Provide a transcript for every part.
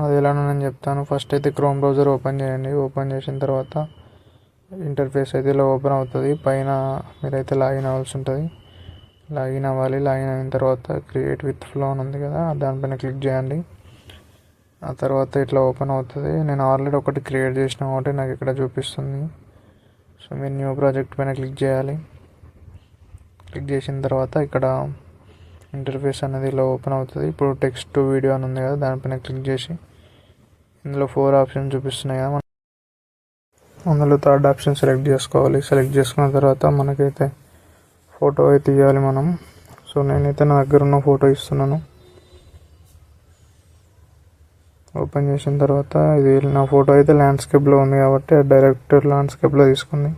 అది ఎలానో నేను చెప్తాను. ఫస్ట్ అయితే క్రోమ్ బ్రౌజర్ ఓపెన్ చేయండి. ఓపెన్ చేసిన తర్వాత ఇంటర్ఫేస్ అయితే ఇలా ఓపెన్ అవుతుంది. పైన మీరైతే లాగిన్ అవ్వాల్సి ఉంటుంది. లాగిన్ అవ్వాలి. లాగిన్ అయిన తర్వాత క్రియేట్ విత్ ఫ్లో అని ఉంది కదా, దానిపైన క్లిక్ చేయండి. ఆ తర్వాత ఇట్లా ఓపెన్ అవుతుంది. నేను ఆల్రెడీ ఒకటి క్రియేట్ చేసిన కాబట్టి నాకు ఇక్కడ చూపిస్తుంది. సో మీరు న్యూ ప్రాజెక్ట్ పైన క్లిక్ చేయాలి. క్లిక్ చేసిన తర్వాత ఇక్కడ ఇంటర్ఫేస్ అనేది ఇలా ఓపెన్ అవుతుంది. ఇప్పుడు టెక్స్ట్ టు వీడియో అని ఉంది కదా, దానిపైన క్లిక్ చేసి ఇందులో 4 ఆప్షన్స్ చూపిస్తున్నాయి కదా, అందులో థర్డ్ ఆప్షన్ సెలెక్ట్ చేసుకోవాలి. సెలెక్ట్ చేసుకున్న తర్వాత మనకైతే ఫోటో అయితే ఇవ్వాలి మనం. సో నేనైతే నా దగ్గర ఉన్న ఫోటో ఇస్తున్నాను. ఓపెన్ చేసిన తర్వాత ఇది నా ఫోటో అయితే ల్యాండ్స్కేప్లో ఉంది కాబట్టి డైరెక్ట్ ల్యాండ్స్కేప్లో తీసుకుంది.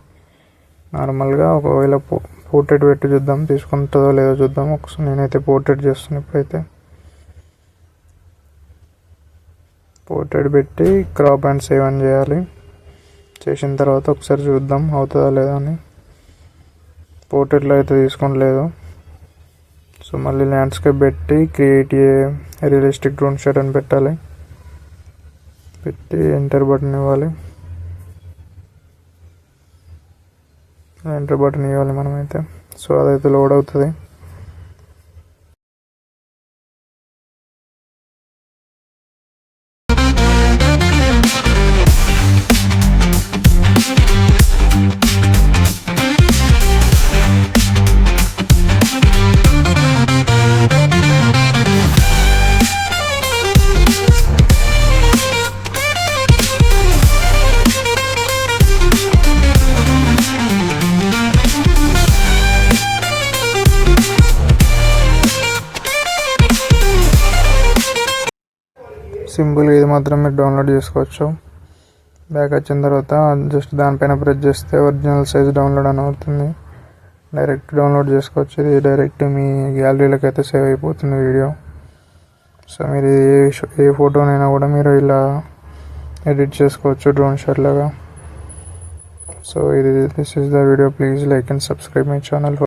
నార్మల్గా ఒకవేళ పోర్ట్రేట్ పెట్టి చూద్దాం, తీసుకుంటుందో లేదో చూద్దాం. ఒకసారి నేనైతే పోర్ట్రేట్ చేస్తున్నాను. ఇప్పుడైతే పోర్ట్రేట్ పెట్టి క్రాప్ అండ్ సేవ్ అని చేయాలి. చేసిన తర్వాత ఒకసారి చూద్దాం అవుతుందా లేదా అని. పోర్ట్రేట్లో అయితే తీసుకోలేదు. సో మళ్ళీ ల్యాండ్స్కేప్ పెట్టి create a realistic drone shot అని పెట్టాలి. పెట్టి ఎంటర్ బటన్ ఇవ్వాలి. ఎంటర్ బటన్ ఇవ్వాలి మనమైతే. సో అదైతే లోడ్ అవుతుంది. సింపుల్గా ఇది మాత్రం మీరు డౌన్లోడ్ చేసుకోవచ్చు. బ్యాక్ వచ్చిన తర్వాత జస్ట్ దానిపైన ప్రెస్ చేస్తే ఒరిజినల్ సైజ్ డౌన్లోడ్ అని అవుతుంది. డైరెక్ట్ డౌన్లోడ్ చేసుకోవచ్చు. ఇది డైరెక్ట్ మీ గ్యాలరీలోకి అయితే సేవ్ అయిపోతుంది వీడియో. సో మీరు ఏ ఫోటోనైనా కూడా మీరు ఇలా ఎడిట్ చేసుకోవచ్చు డ్రోన్ షాట్ లాగా. So this is the video. Please like and subscribe my channel.